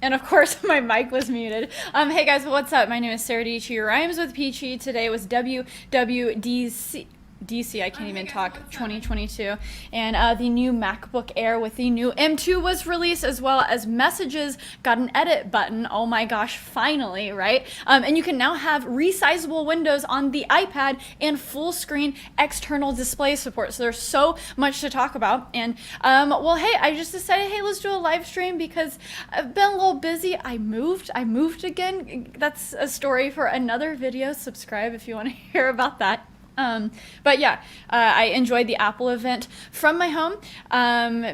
And of course, my mic was muted. Hey guys, what's up? My name is Sarah D. Rhymes with Peachy. Today was WWDC. I can't even talk, 2022. And the new MacBook Air with the new M2 was released, as well as Messages got an edit button. Oh my gosh, finally, right? And you can now have resizable windows on the iPad and full screen external display support. So there's so much to talk about. And well, hey, I just decided, hey, let's do a live stream because I've been a little busy. I moved again. That's a story for another video. Subscribe if you want to hear about that. But yeah, I enjoyed the Apple event from my home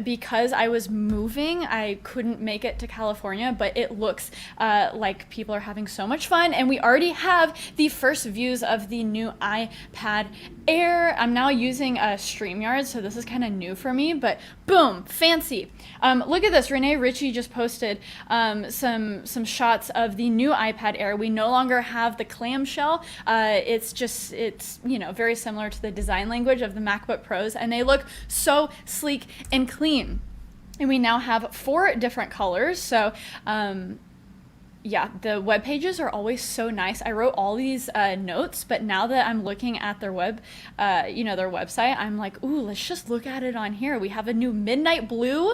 because I was moving. I couldn't make it to California, but it looks like people are having so much fun. And we already have the first views of the new iPad Air. I'm now using StreamYard, so this is kind of new for me, but boom, fancy. Look at this. Renee Ritchie just posted some shots of the new iPad Air. We no longer have the clamshell. It's you know, very similar to the design language of the MacBook Pros, and they look so sleek and clean. And we now have 4 different colors. So yeah, the web pages are always so nice. I wrote all these notes, but now that I'm looking at their you know, their website, I'm like, ooh, let's just look at it on here. We have a new midnight blue,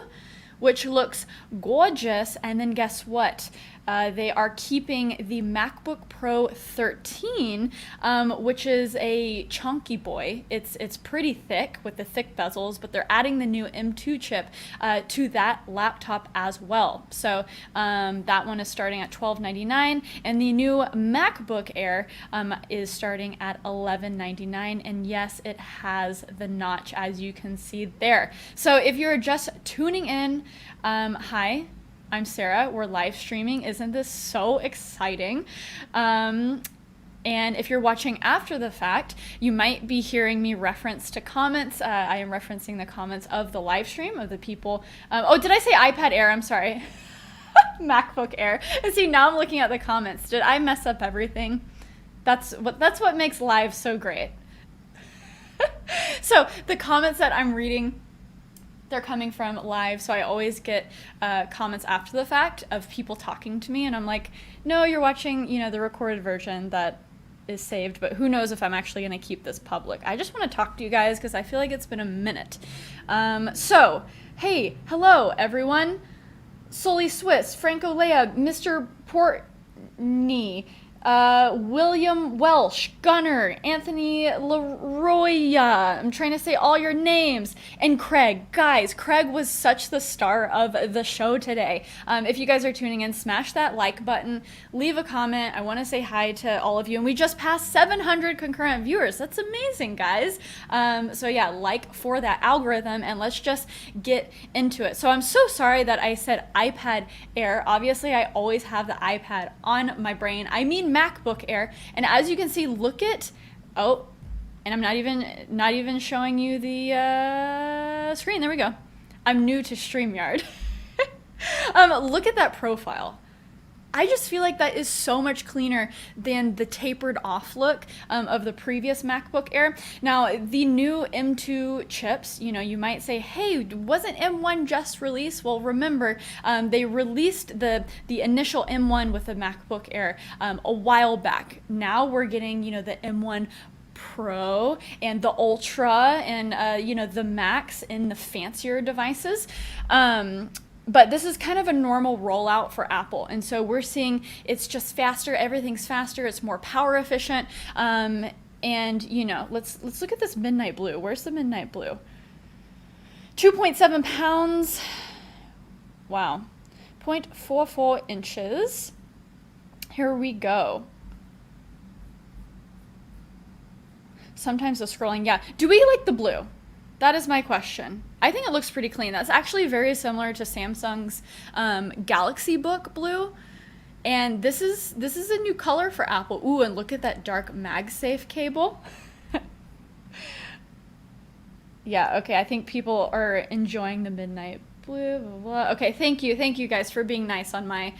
which looks gorgeous. And then guess what? They are keeping the MacBook Pro 13, which is a chunky boy. It's pretty thick with the thick bezels, but they're adding the new M2 chip to that laptop as well. So that one is starting at $1299, and the new MacBook Air is starting at $1199. And yes, it has the notch, as you can see there. So if you're just tuning in, hi. I'm Sarah. We're live streaming. Isn't this so exciting? And if you're watching after the fact, you might be hearing me reference to comments. I am referencing the comments of the live stream of the people. Oh, did I say iPad Air? I'm sorry. MacBook Air. And see, now I'm looking at the comments. Did I mess up everything? That's what makes live so great. So the comments that I'm reading, they're coming from live, so I always get comments after the fact of people talking to me, and I'm like, no, you're watching, you know, the recorded version that is saved, but who knows if I'm actually going to keep this public. I just want to talk to you guys because I feel like it's been a minute. So, hey, hello, everyone. Sully Swiss, Franco Lea, Mr. Portney, William Welsh, Gunner, Anthony Leroya, I'm trying to say all your names, and Craig. Guys, Craig was such the star of the show today. If you guys are tuning in, smash that like button, leave a comment. I want to say hi to all of you, and we just passed 700 concurrent viewers. That's amazing, guys. So yeah, like for that algorithm, and let's just get into it. So I'm so sorry that I said iPad Air. Obviously, I always have the iPad on my brain. I mean MacBook Air, and as you can see, look at, oh, and I'm not even showing you the screen. There we go. I'm new to StreamYard. Look at that profile. I just feel like that is so much cleaner than the tapered off look of the previous MacBook Air. Now, the new M2 chips, you know, you might say, hey, wasn't M1 just released? Well, remember, they released the initial M1 with the MacBook Air a while back. Now we're getting, you know, the M1 Pro and the Ultra and, you know, the Max in the fancier devices. But this is kind of a normal rollout for Apple. And so we're seeing it's just faster. Everything's faster. It's more power efficient. And, you know, let's look at this midnight blue. Where's the midnight blue? 2.7 pounds. Wow. 0.44 inches. Here we go. Sometimes the scrolling, yeah. Do we like the blue? That is my question. I think it looks pretty clean. That's actually very similar to Samsung's Galaxy Book blue. And this is a new color for Apple. Ooh, and look at that dark MagSafe cable. Yeah, okay, I think people are enjoying the midnight blue, blah, blah. Okay, thank you guys for being nice on my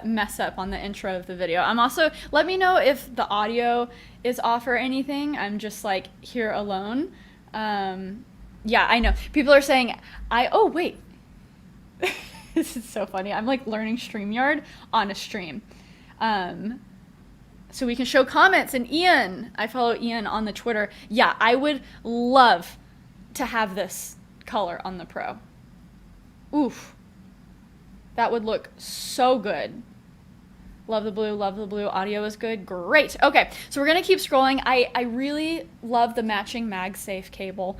mess up on the intro of the video. I'm also, let me know if the audio is off or anything. I'm just like here alone. Yeah, I know. People are saying, oh, wait. This is so funny. I'm like learning StreamYard on a stream. So we can show comments. And Ian, I follow Ian on the Twitter. Yeah, I would love to have this color on the Pro. Oof. That would look so good. Love the blue, love the blue. Audio is good. Great. Okay, so we're going to keep scrolling. I really love the matching MagSafe cable.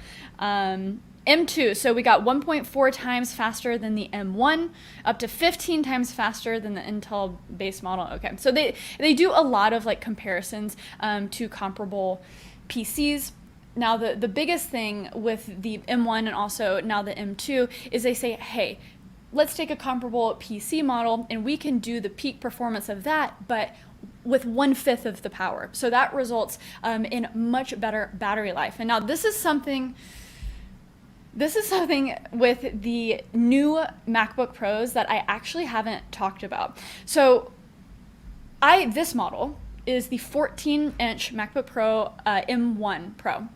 M2, so we got 1.4 times faster than the M1, up to 15 times faster than the Intel base model. Okay, so they do a lot of like comparisons to comparable PCs. Now, the biggest thing with the M1 and also now the M2 is they say, hey, let's take a comparable PC model and we can do the peak performance of that, but with 1/5 of the power. So that results in much better battery life. And now this is something with the new MacBook Pros that I actually haven't talked about. So this model is the 14-inch MacBook Pro M1 Pro.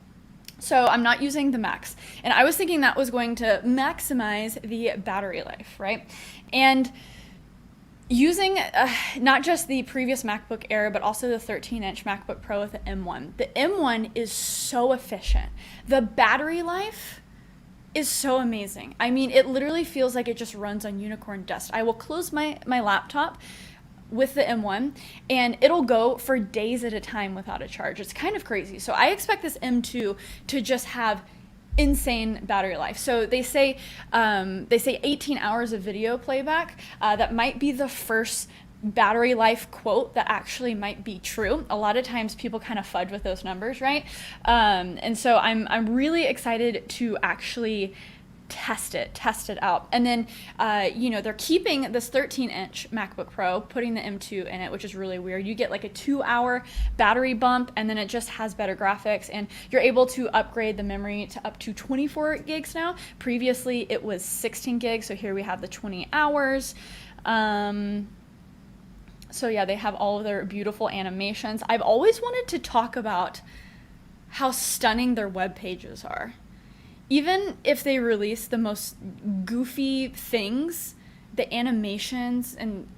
So I'm not using the Max. And I was thinking that was going to maximize the battery life, right? And using not just the previous MacBook Air, but also the 13-inch MacBook Pro with the M1. The M1 is so efficient. The battery life is so amazing. I mean, it literally feels like it just runs on unicorn dust. I will close my laptop with the M1 and it'll go for days at a time without a charge. It's kind of crazy. So I expect this M2 to just have insane battery life. So they say 18 hours of video playback. That might be the first battery life quote that actually might be true. A lot of times people kind of fudge with those numbers, right? And so I'm really excited to actually test it out. And then, they're keeping this 13-inch MacBook Pro, putting the M2 in it, which is really weird. You get like a 2-hour battery bump, and then it just has better graphics, and you're able to upgrade the memory to up to 24 gigs now. Previously, it was 16 gigs, so here we have the 20 hours. So yeah, they have all of their beautiful animations. I've always wanted to talk about how stunning their web pages are. Even if they release the most goofy things, the animations and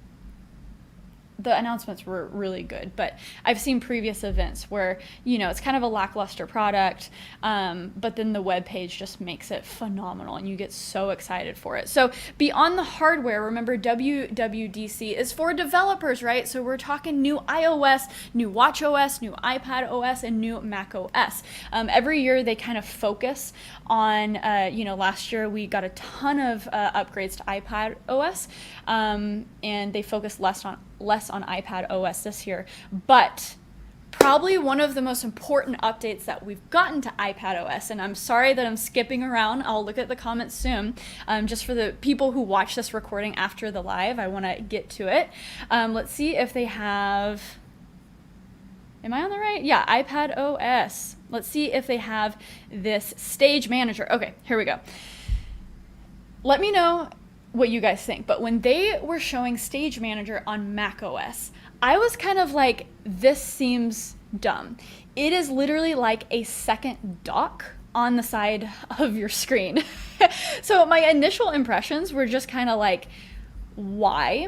the announcements were really good. But I've seen previous events where, it's kind of a lackluster product, but then the web page just makes it phenomenal and you get so excited for it. So beyond the hardware, remember WWDC is for developers, right? So we're talking new iOS, new watchOS, new iPad OS, and new Mac OS. Every year they kind of focus on, last year we got a ton of upgrades to iPad OS, and they focus less on iPad OS this year. But probably one of the most important updates that we've gotten to iPad OS, and I'm sorry that I'm skipping around, I'll look at the comments soon, just for the people who watch this recording after the live, I want to get to it. Let's see if they have, am I on the right? Yeah, iPad OS. Let's see if they have this Stage Manager. Okay, here we go. Let me know what you guys think, but when they were showing Stage Manager on Mac OS, I was kind of like, this seems dumb. It is literally like a second dock on the side of your screen. So my initial impressions were just kind of like, why?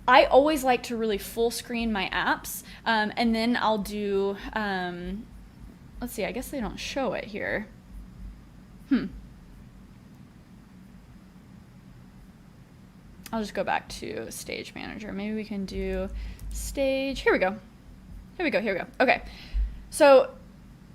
I always like to really full screen my apps, and then I'll do, let's see, I guess they don't show it here. I'll just go back to Stage Manager. Maybe we can do Stage. Here we go. Okay. So,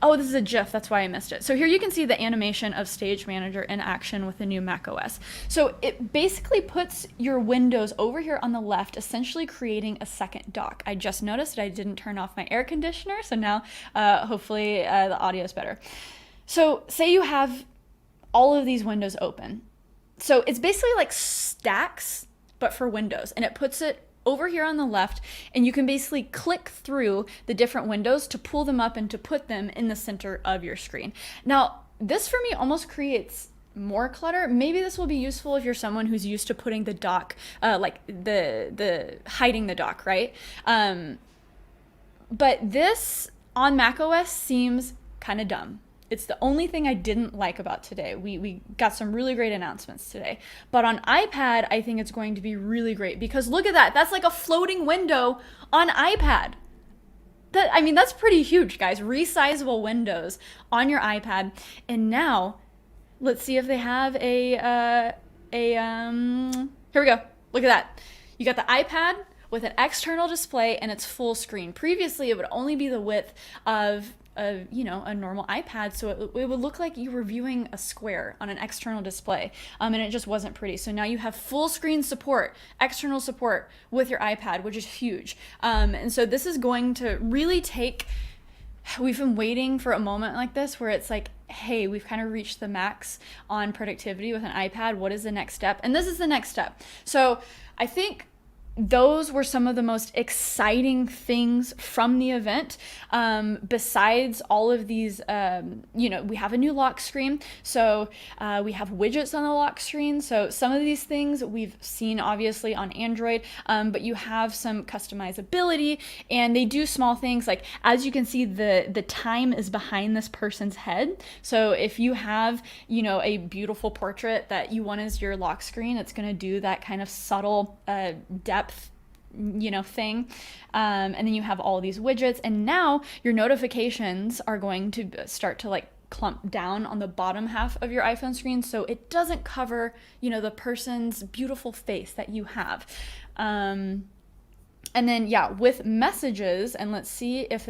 this is a GIF. That's why I missed it. So here you can see the animation of Stage Manager in action with the new Mac OS. So it basically puts your windows over here on the left, essentially creating a second dock. I just noticed that I didn't turn off my air conditioner, so now hopefully the audio is better. So say you have all of these windows open. So it's basically like stacks, but for Windows, and it puts it over here on the left, and you can basically click through the different windows to pull them up and to put them in the center of your screen. Now, this for me almost creates more clutter. Maybe this will be useful if you're someone who's used to putting the dock, like the hiding the dock, right? But this on macOS seems kind of dumb. It's the only thing I didn't like about today. We got some really great announcements today. But on iPad, I think it's going to be really great because look at that. That's like a floating window on iPad. That's pretty huge, guys. Resizable windows on your iPad. And now, let's see if they have here we go. Look at that. You got the iPad with an external display and it's full screen. Previously, it would only be the width of a normal iPad, so it would look like you were viewing a square on an external display, and it just wasn't pretty. So now you have full screen support, external support with your iPad, which is huge. And so this is going to really we've been waiting for a moment like this where it's like, hey, we've kind of reached the max on productivity with an iPad. What is the next step? And this is the next step. So I think those were some of the most exciting things from the event. Besides all of these, we have a new lock screen. So we have widgets on the lock screen. So some of these things we've seen obviously on Android, but you have some customizability and they do small things like, as you can see, the time is behind this person's head. So if you have, a beautiful portrait that you want as your lock screen, it's going to do that kind of subtle depth thing, and then you have all these widgets, and now your notifications are going to start to like clump down on the bottom half of your iPhone screen, so it doesn't cover the person's beautiful face that you have. And then with messages, and let's see if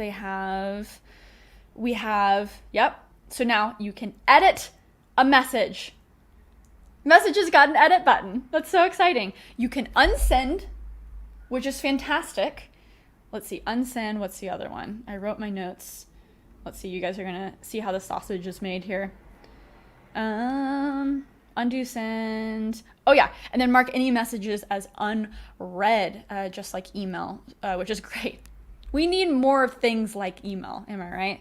yep, so now you can edit a message. Messages got an edit button. That's so exciting. You can unsend, which is fantastic. Let's see, unsend, what's the other one? I wrote my notes. Let's see, you guys are gonna see how the sausage is made here. Undo send. Oh yeah, and then mark any messages as unread, just like email, which is great. We need more of things like email, am I right?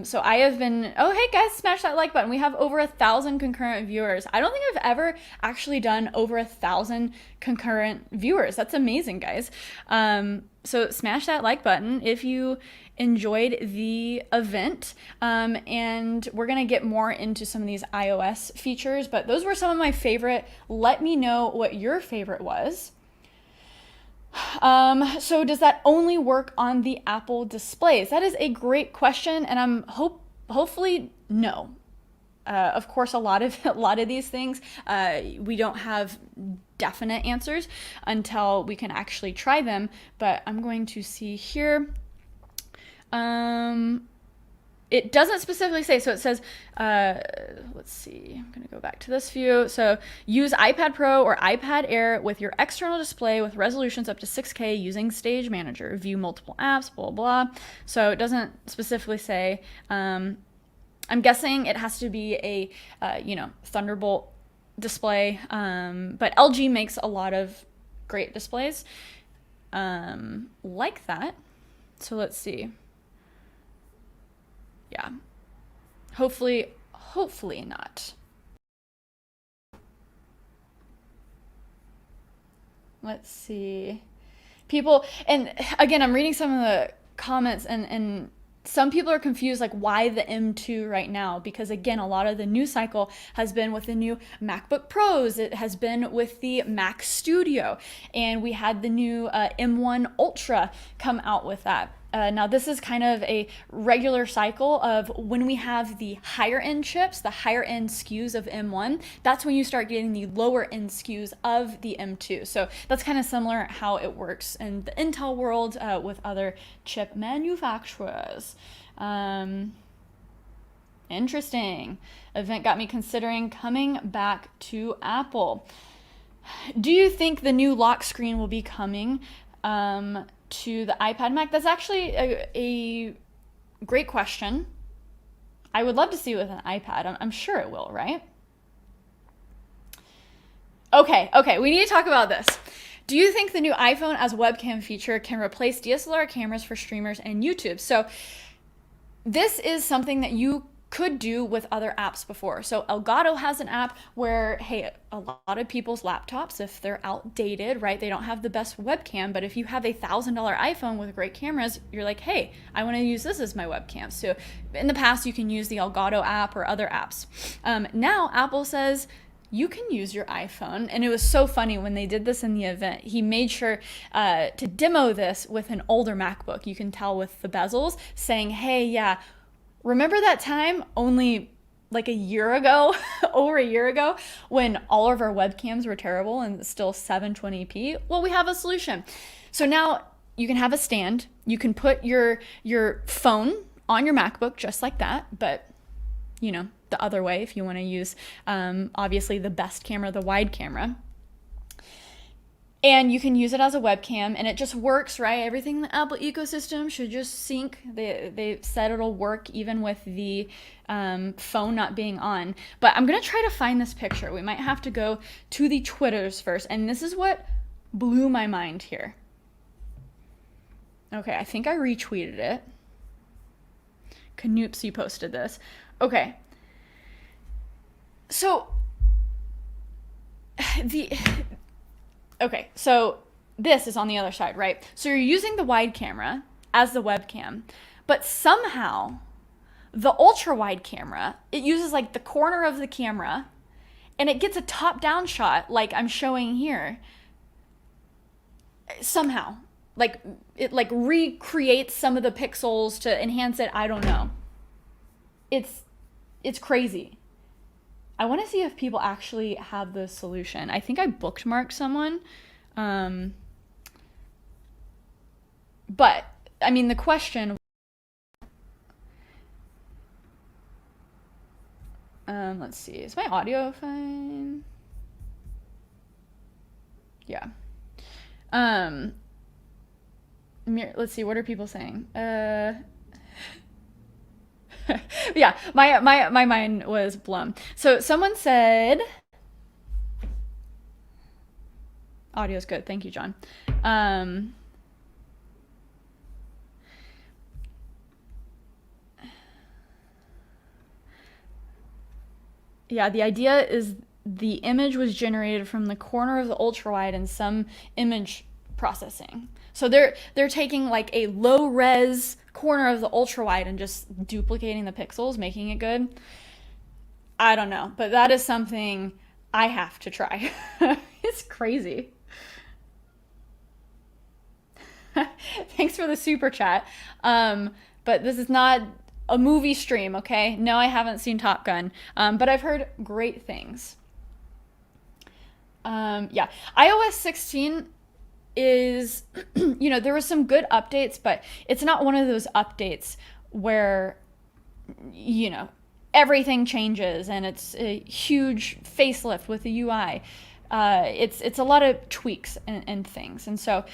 So I have been, oh, hey guys, smash that like button. We have over 1,000 concurrent viewers. I don't think I've ever actually done over 1,000 concurrent viewers. That's amazing, guys. So smash that like button if you enjoyed the event. And we're going to get more into some of these iOS features, but those were some of my favorite. Let me know what your favorite was. So does that only work on the Apple displays? That is a great question, and I'm hopefully no. Of course, a lot of these things we don't have definite answers until we can actually try them. But I'm going to see here. It doesn't specifically say, so it says, let's see, I'm gonna go back to this view. So use iPad Pro or iPad Air with your external display with resolutions up to 6K using Stage Manager. View multiple apps, blah, blah. So it doesn't specifically say, I'm guessing it has to be a, Thunderbolt display, but LG makes a lot of great displays like that. So let's see. Yeah, hopefully not. Let's see. People, and again, I'm reading some of the comments and some people are confused, like why the M2 right now? Because again, a lot of the news cycle has been with the new MacBook Pros. It has been with the Mac Studio, and we had the new M1 Ultra come out with that. Now this is kind of a regular cycle of when we have the higher end chips, the higher end SKUs of M1, that's when you start getting the lower end SKUs of the M2. So that's kind of similar how it works in the Intel world with other chip manufacturers. Interesting. Event got me considering coming back to Apple. Do you think the new lock screen will be coming to the iPad Mac? That's actually a great question. I would love to see it with an iPad. I'm sure it will, right? Okay, we need to talk about this. Do you think the new iPhone as webcam feature can replace DSLR cameras for streamers and YouTube? So this is something that you could do with other apps before. So Elgato has an app where, hey, a lot of people's laptops, if they're outdated, right, they don't have the best webcam, but if you have a $1,000 iPhone with great cameras, you're like, hey, I want to use this as my webcam. So in the past, you can use the Elgato app or other apps. Now Apple says, you can use your iPhone. And it was so funny when they did this in the event. He made sure to demo this with an older MacBook. You can tell with the bezels, saying, hey, yeah, remember that time only like a year ago, over a year ago, when all of our webcams were terrible and still 720p? Well, we have a solution. So now you can have a stand. You can put your phone on your MacBook just like that, but you know, the other way if you want to use obviously the best camera, the wide camera. And you can use it as a webcam, and it just works, right? Everything in the Apple ecosystem should just sync. They said it'll work even with the phone not being on. But I'm going to try to find this picture. We might have to go to the Twitters first. And this is what blew my mind here. Okay, I think I retweeted it. Canoopsy posted this. Okay. So so this is on the other side, right? So you're using the wide camera as the webcam, but somehow the ultra wide camera, it uses like the corner of the camera and it gets a top down shot like I'm showing here. Somehow, like it like recreates some of the pixels to enhance it. I don't know. It's crazy. I want to see if people actually have the solution. I think I bookmarked someone. But, I mean, the question... let's see. Is my audio fine? Yeah. Let's see. What are people saying? Yeah, my mind was blown. So someone said, audio's good. Thank you, John. Yeah, the idea is the image was generated from the corner of the ultra wide and some image processing. So they're taking like a low res corner of the ultra wide and just duplicating the pixels, making it good. I don't know, but that is something I have to try. It's crazy. Thanks for the super chat. But this is not a movie stream, okay? No, I haven't seen Top Gun, but I've heard great things. Yeah, iOS 16 is, you know, there was some good updates, but it's not one of those updates where, you know, everything changes and it's a huge facelift with the UI. It's a lot of tweaks and things. And so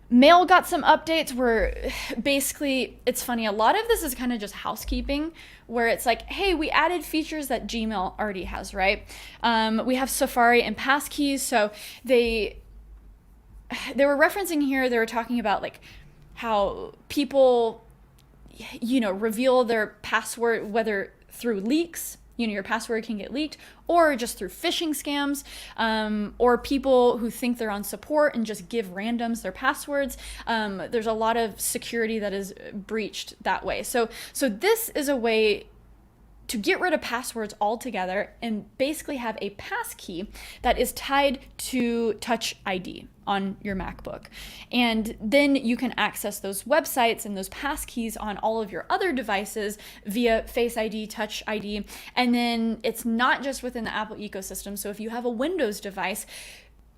Mail got some updates where basically, it's funny, a lot of this is kind of just housekeeping, where it's like, hey, we added features that Gmail already has, right? We have Safari and passkeys, so they were referencing here, they were talking about like how people, you know, reveal their password, whether through leaks, you know, your password can get leaked, or just through phishing scams, or people who think they're on support and just give randoms their passwords. There's a lot of security that is breached that way. So this is a way to get rid of passwords altogether and basically have a passkey that is tied to Touch ID on your MacBook. And then you can access those websites and those passkeys on all of your other devices via Face ID, Touch ID. And then it's not just within the Apple ecosystem. So if you have a Windows device,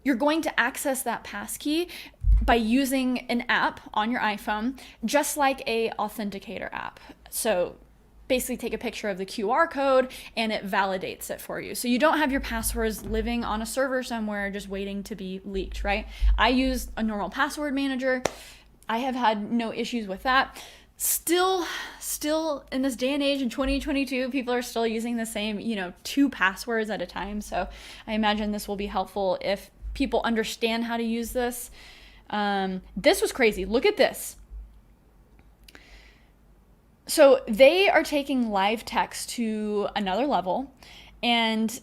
you're going to access that passkey by using an app on your iPhone, just like a authenticator app. So basically take a picture of the QR code and it validates it for you. So you don't have your passwords living on a server somewhere just waiting to be leaked, right? I use a normal password manager. I have had no issues with that. Still in this day and age in 2022, people are still using the same, you know, 2 passwords at a time. So I imagine this will be helpful if people understand how to use this. This was crazy. Look at this. So they are taking live text to another level, and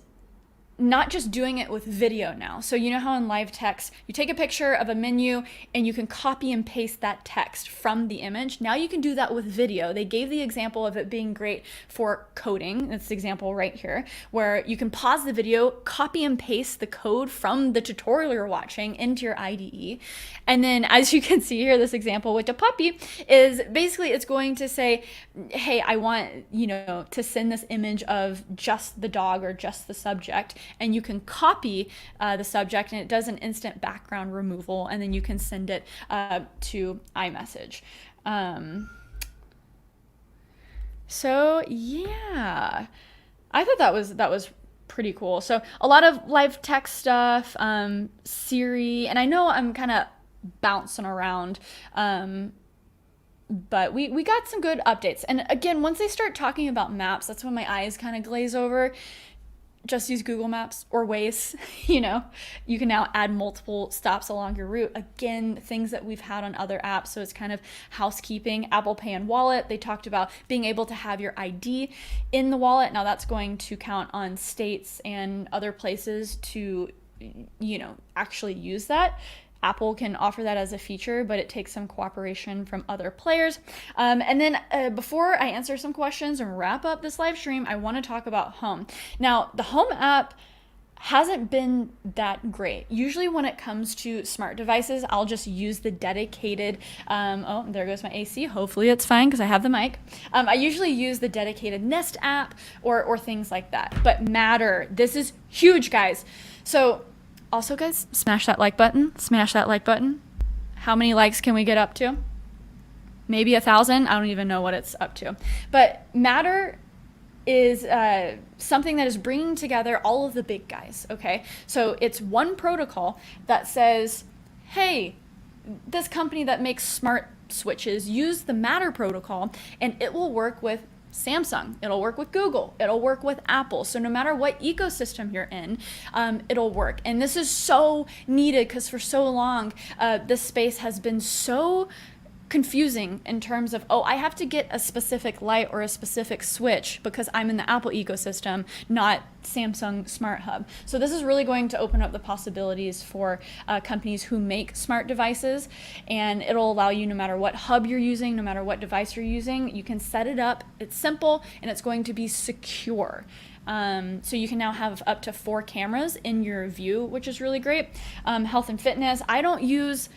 not just doing it with video now. So you know how in live text, you take a picture of a menu and you can copy and paste that text from the image. Now you can do that with video. They gave the example of it being great for coding. That's the example right here, where you can pause the video, copy and paste the code from the tutorial you're watching into your IDE. And then as you can see here, this example with the puppy is basically it's going to say, hey, I want, to send this image of just the dog or just the subject. And you can copy the subject, and it does an instant background removal, and then you can send it to iMessage. So yeah, I thought that was pretty cool. So a lot of live text stuff, Siri, and I know I'm kind of bouncing around, but we got some good updates. And again, once they start talking about maps, that's when my eyes kind of glaze over. Just use Google Maps or Waze. You can now add multiple stops along your route. Again, things that we've had on other apps, so it's kind of housekeeping. Apple Pay and Wallet, they talked about being able to have your ID in the wallet. Now that's going to count on states and other places to, actually use that. Apple can offer that as a feature, but it takes some cooperation from other players. And then before I answer some questions and wrap up this live stream, I want to talk about Home. Now, the Home app hasn't been that great. Usually when it comes to smart devices, I'll just use the dedicated, oh, there goes my AC. Hopefully it's fine because I have the mic. I usually use the dedicated Nest app or things like that. But Matter, this is huge, guys. So also, guys, smash that like button. Smash that like button. How many likes can we get up to? Maybe 1,000. I don't even know what it's up to. But Matter is something that is bringing together all of the big guys, okay? So it's one protocol that says, hey, this company that makes smart switches, use the Matter protocol, and it will work with Samsung, it'll work with Google, it'll work with Apple. So no matter what ecosystem you're in, it'll work. And this is so needed because for so long, this space has been so confusing in terms of, I have to get a specific light or a specific switch because I'm in the Apple ecosystem, not Samsung Smart Hub. So this is really going to open up the possibilities for companies who make smart devices, and it'll allow you, no matter what hub you're using, no matter what device you're using, you can set it up. It's simple and it's going to be secure. So you can now have up to 4 cameras in your view, which is really great. Health and fitness. I don't use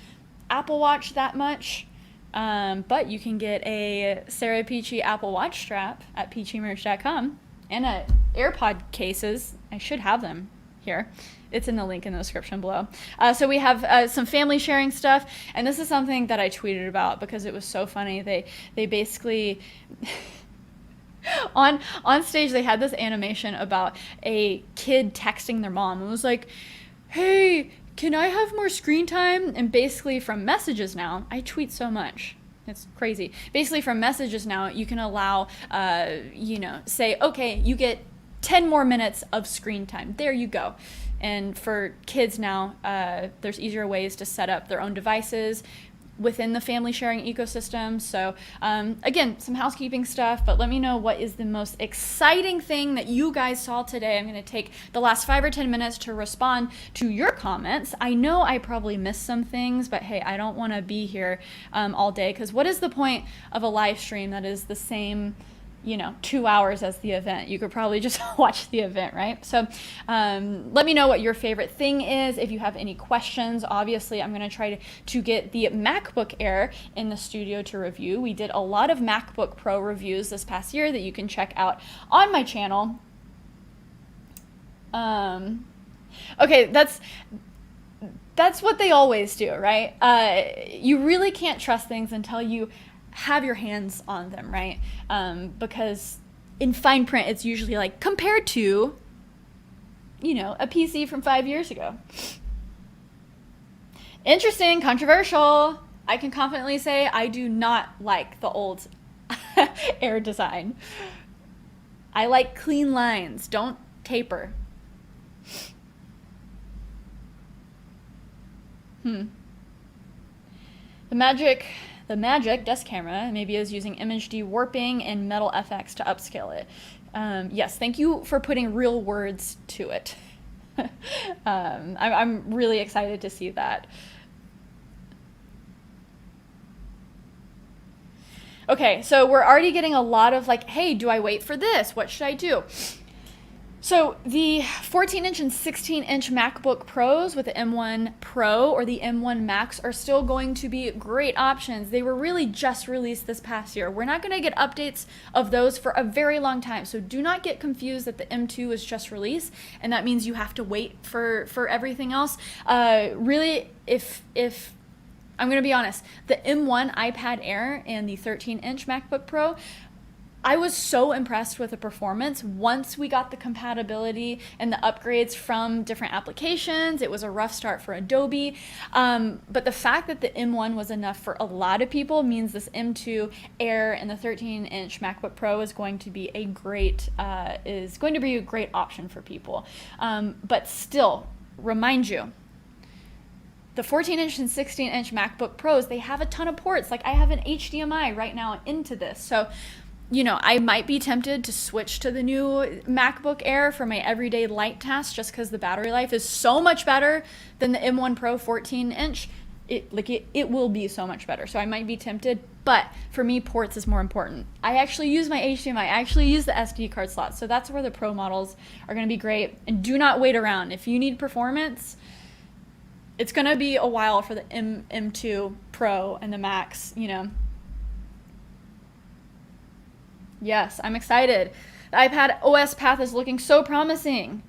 Apple Watch that much. But you can get a Sarah Peachy Apple Watch strap at peachymerch.com and AirPod cases. I should have them here. It's in the link in the description below. So we have some family sharing stuff, and this is something that I tweeted about because it was so funny. They basically on stage they had this animation about a kid texting their mom. It was like, hey, can I have more screen time? And basically from messages now, I tweet so much. It's crazy. Basically from messages now, you can allow, say, okay, you get 10 more minutes of screen time. There you go. And for kids now, there's easier ways to set up their own devices within the family sharing ecosystem. So again, some housekeeping stuff, but let me know what is the most exciting thing that you guys saw today. I'm going to take the last 5 or 10 minutes to respond to your comments. I know I probably missed some things, but hey, I don't want to be here all day, because what is the point of a live stream that is the same 2 hours as the event? You could probably just watch the event, right? So let me know what your favorite thing is. If you have any questions, obviously I'm going to try to get the MacBook Air in the studio to review. We did a lot of MacBook Pro reviews this past year that you can check out on my channel. Okay, that's what they always do, right? You really can't trust things until you have your hands on them, right? Because in fine print, it's usually like compared to, a PC from 5 years ago. Interesting, controversial. I can confidently say I do not like the old Air design. I like clean lines, don't taper. The The Magic desk camera maybe is using image dewarping and metal FX to upscale it. Yes, thank you for putting real words to it. I'm really excited to see that. Okay, so we're already getting a lot of like, hey, do I wait for this? What should I do? So the 14-inch and 16-inch MacBook Pros with the M1 Pro or the M1 Max are still going to be great options. They were really just released this past year. We're not going to get updates of those for a very long time. So do not get confused that the M2 is just released and that means you have to wait for everything else. Really, if I'm going to be honest, the M1 iPad Air and the 13-inch MacBook Pro, I was so impressed with the performance once we got the compatibility and the upgrades from different applications. It was a rough start for Adobe, but the fact that the M1 was enough for a lot of people means this M2 Air and the 13-inch MacBook Pro is going to be a great option for people. But still, remind you, the 14-inch and 16-inch MacBook Pros, they have a ton of ports. Like I have an HDMI right now into this. So, you know, I might be tempted to switch to the new MacBook Air for my everyday light tasks just because the battery life is so much better than the M1 Pro 14-inch. It will be so much better. So I might be tempted, but for me, ports is more important. I actually use my HDMI. I actually use the SD card slot. So that's where the Pro models are going to be great. And do not wait around. If you need performance, it's going to be a while for the M2 Pro and the Max, you know. Yes, I'm excited. The iPad OS path is looking so promising.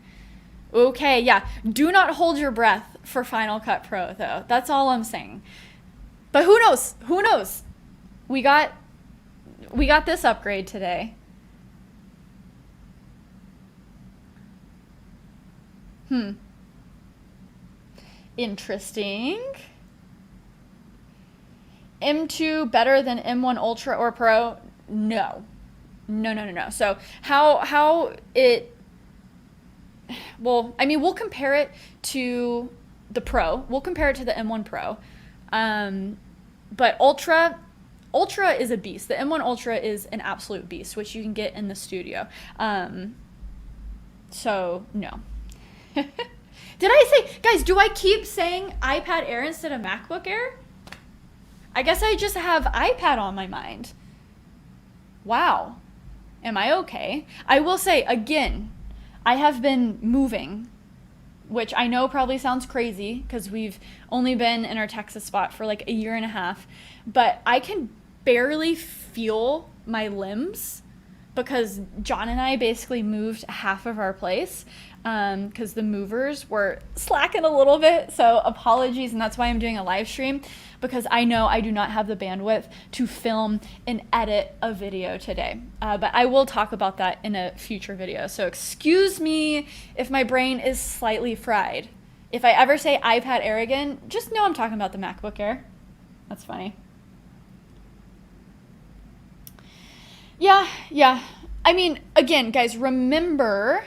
Okay, yeah. Do not hold your breath for Final Cut Pro, though. That's all I'm saying. But who knows? Who knows? We got this upgrade today. Interesting. M2 better than M1 Ultra or Pro? No. No. So how it, well, I mean, we'll compare it to the Pro. We'll compare it to the M1 Pro. But Ultra is a beast. The M1 Ultra is an absolute beast, which you can get in the studio. So no. Did I say, guys, do I keep saying iPad Air instead of MacBook Air? I guess I just have iPad on my mind. Wow. Am I okay? I will say, again, I have been moving, which I know probably sounds crazy because we've only been in our Texas spot for like a year and a half, but I can barely feel my limbs because John and I basically moved half of our place because the movers were slacking a little bit. So apologies, and that's why I'm doing a live stream, because I know I do not have the bandwidth to film and edit a video today. But I will talk about that in a future video. So excuse me if my brain is slightly fried. If I ever say iPad Air again, just know I'm talking about the MacBook Air. That's funny. Yeah. I mean, again, guys, remember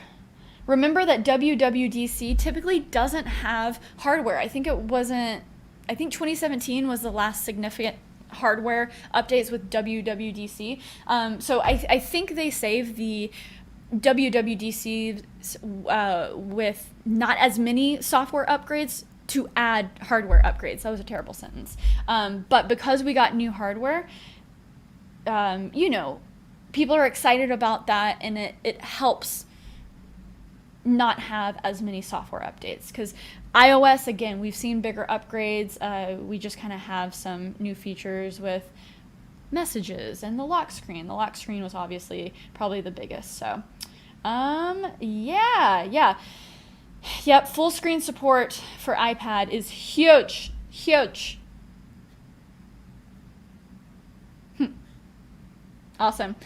that WWDC typically doesn't have hardware. I think 2017 was the last significant hardware updates with WWDC. So I think they saved the WWDC with not as many software upgrades to add hardware upgrades. That was a terrible sentence. But because we got new hardware, you know, people are excited about that, and it helps not have as many software updates, because iOS, again, we've seen bigger upgrades. We just kind of have some new features with messages and the lock screen. The lock screen was obviously probably the biggest. So yeah. Yep, full screen support for iPad is huge. Awesome.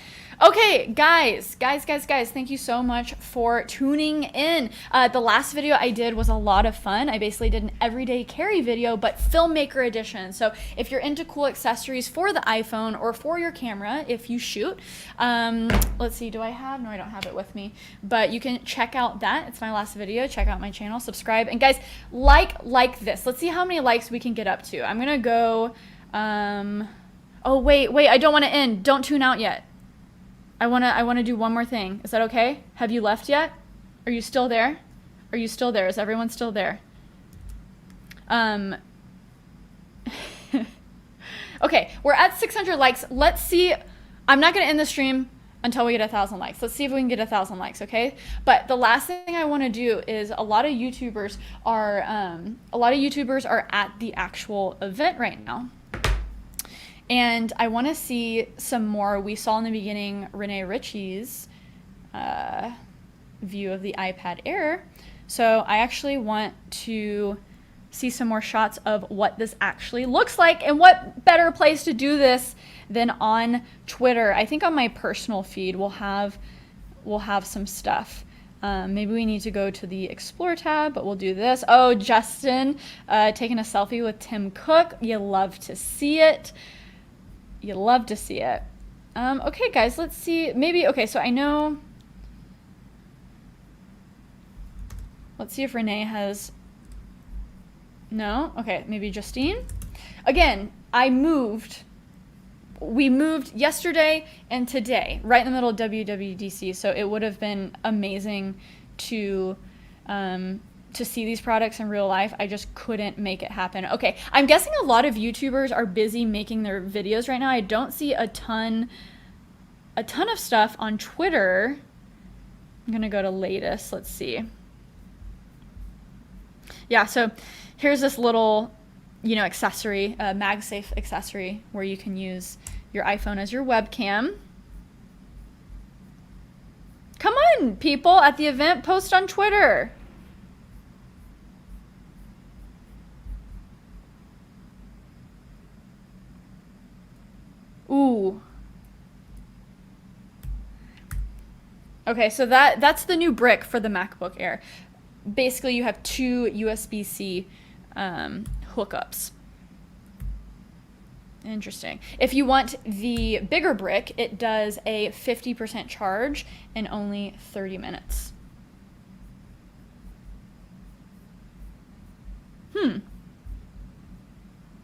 Okay, guys, thank you so much for tuning in. The last video I did was a lot of fun. I basically did an everyday carry video, but filmmaker edition. So if you're into cool accessories for the iPhone or for your camera, if you shoot, let's see, no, I don't have it with me, but you can check out that. It's my last video. Check out my channel, subscribe, and guys, like this. Let's see how many likes we can get up to. I'm gonna go, Oh, wait, I don't want to end. Don't tune out yet. I want to do one more thing. Is that okay? Have you left yet? Are you still there? Are you still there? Is everyone still there? Okay, we're at 600 likes. Let's see. I'm not going to end the stream until we get 1,000 likes. Let's see if we can get 1,000 likes, okay? But the last thing I want to do is a lot of YouTubers are at the actual event right now. And I want to see some more. We saw in the beginning Renee Ritchie's view of the iPad Air. So I actually want to see some more shots of what this actually looks like, and what better place to do this than on Twitter. I think on my personal feed we'll have some stuff. Maybe we need to go to the Explore tab, but we'll do this. Oh, Justin taking a selfie with Tim Cook. You love to see it. You love to see it. Okay, guys, let's see. Maybe, okay, so I know. Let's see if Renee has. No? Okay, maybe Justine. Again, we moved yesterday and today, right in the middle of WWDC, so it would have been amazing to see these products in real life. I just couldn't make it happen. Okay, I'm guessing a lot of YouTubers are busy making their videos right now. I don't see a ton of stuff on Twitter. I'm gonna go to latest, let's see. Yeah, so here's this little, accessory, MagSafe accessory, where you can use your iPhone as your webcam. Come on, people at the event, post on Twitter. Ooh. Okay, so that's the new brick for the MacBook Air. Basically, you have two USB-C hookups. Interesting. If you want the bigger brick, it does a 50% charge in only 30 minutes.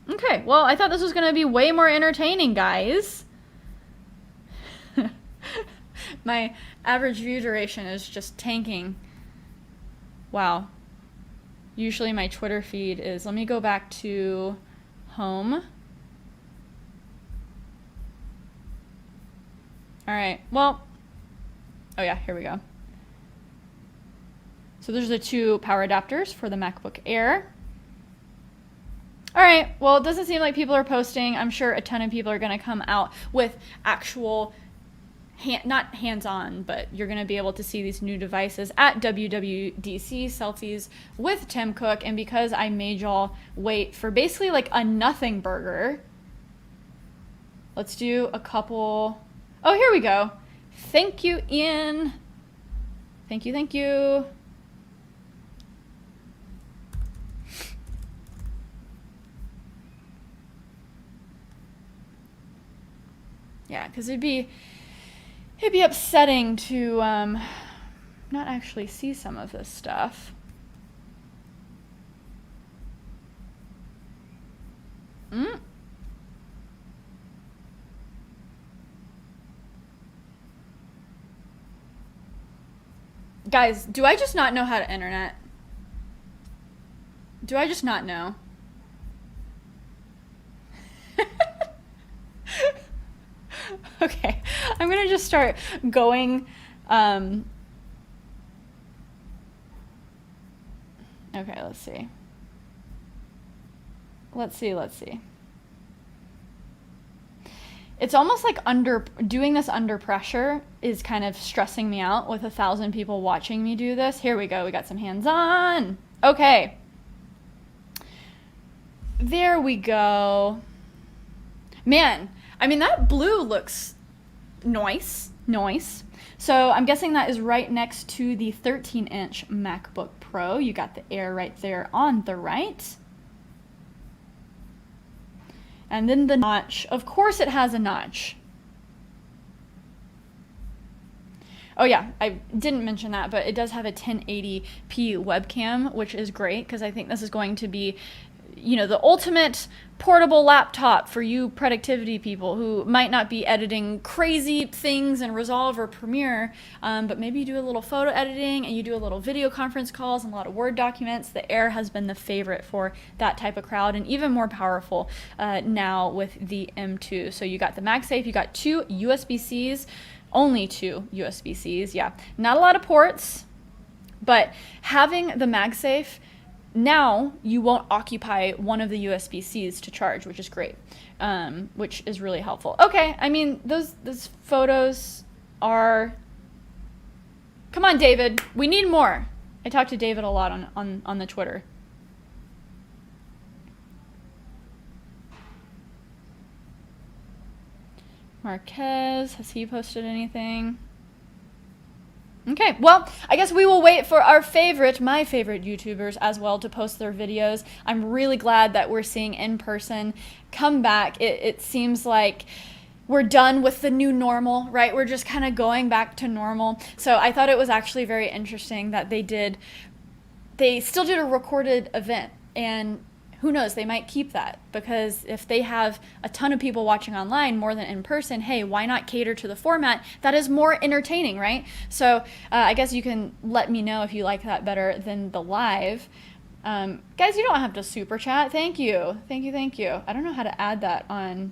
Okay, well, I thought this was going to be way more entertaining, guys. My average view duration is just tanking. Wow. Usually my Twitter feed is, let me go back to home. All right, well, oh yeah, here we go. So there's the two power adapters for the MacBook Air. All right, well, it doesn't seem like people are posting. I'm sure a ton of people are gonna come out with actual not hands-on, but you're going to be able to see these new devices at WWDC, selfies with Tim Cook. And because I made y'all wait for basically like a nothing burger, let's do a couple. Oh, here we go. Thank you, Ian. Thank you. Yeah, because it'd be upsetting to not actually see some of this stuff. Guys, do I just not know how to internet? Do I just not know? Okay, I'm gonna just start going. Okay, let's see. Let's see. It's almost like doing this under pressure is kind of stressing me out with 1,000 people watching me do this. Here we go. We got some hands on. Okay. There we go. Man, I mean, that blue looks nice. So I'm guessing that is right next to the 13-inch MacBook Pro. You got the Air right there on the right. And then the notch. Of course it has a notch. Oh yeah, I didn't mention that, but it does have a 1080p webcam, which is great because I think this is going to be you know, the ultimate portable laptop for you productivity people who might not be editing crazy things in Resolve or Premiere, but maybe you do a little photo editing and you do a little video conference calls and a lot of Word documents. The Air has been the favorite for that type of crowd, and even more powerful now with the M2. So you got the MagSafe, you got 2 USB-Cs, only 2 USB-Cs, yeah. Not a lot of ports, but having the MagSafe, now you won't occupy one of the USB-Cs to charge, which is great, which is really helpful. Okay, I mean, those photos are... Come on, David. We need more. I talk to David a lot on the Twitter. Marquez, has he posted anything? Okay, well, I guess we will wait for my favorite YouTubers as well to post their videos. I'm really glad that we're seeing in-person come back. It seems like we're done with the new normal, right? We're just kind of going back to normal. So I thought it was actually very interesting that they still did a recorded event, and who knows, they might keep that, because if they have a ton of people watching online more than in person, hey, why not cater to the format that is more entertaining, right? So I guess you can let me know if you like that better than the live. Guys, you don't have to super chat. Thank you. Thank you, thank you. I don't know how to add that on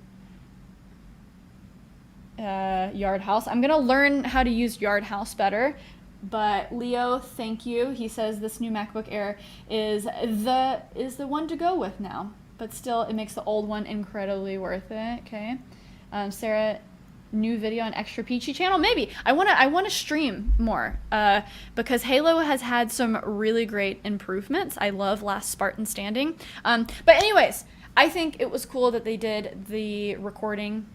Yard House. I'm going to learn how to use Yard House better. But Leo, thank you. He says this new MacBook Air is the one to go with now. But still, it makes the old one incredibly worth it. Okay. Sarah, new video on Extra Peachy channel? Maybe. I wanna stream more. Because Halo has had some really great improvements. I love Last Spartan Standing. But anyways, I think it was cool that they did the recording,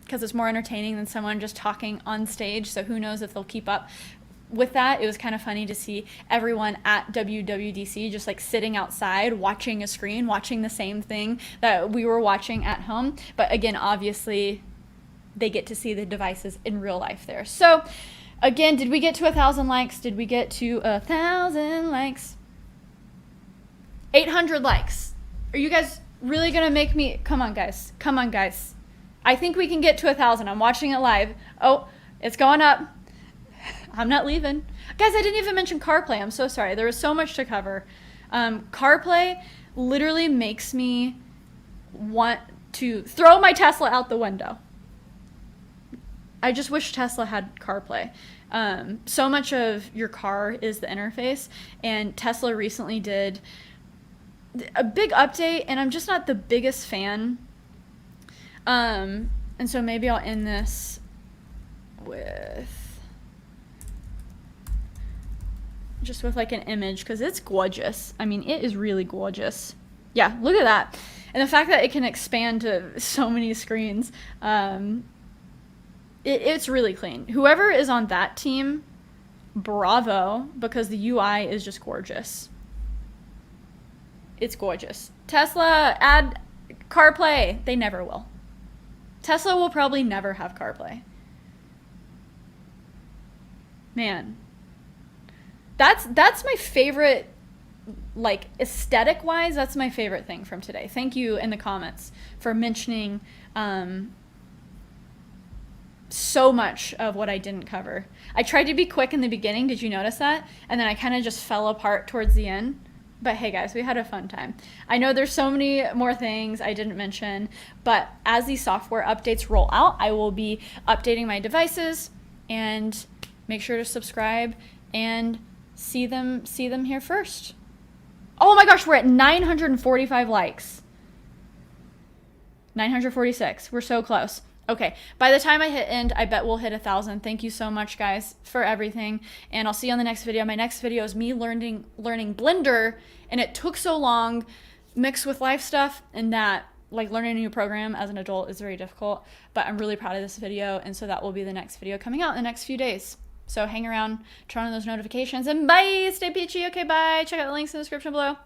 because it's more entertaining than someone just talking on stage. So who knows if they'll keep up with that. It was kind of funny to see everyone at WWDC just like sitting outside watching a screen, watching the same thing that we were watching at home. But again, obviously they get to see the devices in real life there. So again, did we get to 1,000 likes? Did we get to 1,000 likes? 800 likes. Are you guys really gonna make me? Come on, guys. Come on, guys. I think we can get to 1,000. I'm watching it live. Oh, it's going up. I'm not leaving. Guys, I didn't even mention CarPlay. I'm so sorry. There was so much to cover. CarPlay literally makes me want to throw my Tesla out the window. I just wish Tesla had CarPlay. So much of your car is the interface, and Tesla recently did a big update, and I'm just not the biggest fan. And so maybe I'll end this with... just with like an image, because it's gorgeous. I mean, it is really gorgeous. Yeah, look at that. And the fact that it can expand to so many screens, it's really clean. Whoever is on that team, bravo, because the UI is just gorgeous. It's gorgeous. Tesla, add CarPlay. They never will. Tesla will probably never have CarPlay. Man. That's my favorite, like, aesthetic-wise, that's my favorite thing from today. Thank you in the comments for mentioning so much of what I didn't cover. I tried to be quick in the beginning, did you notice that? And then I kind of just fell apart towards the end. But hey guys, we had a fun time. I know there's so many more things I didn't mention, but as these software updates roll out, I will be updating my devices, and make sure to subscribe and see them here first. Oh my gosh, we're at 945 likes. 946. We're so close. Okay, by the time I hit end, I bet we'll hit 1,000. Thank you so much, guys, for everything, and I'll see you on the next video. My next video is me learning Blender, and it took so long, mixed with life stuff, and that, like, learning a new program as an adult is very difficult, but I'm really proud of this video, and so that will be the next video coming out in the next few days. So hang around, turn on those notifications, and bye! Stay peachy. Okay, bye. Check out the links in the description below.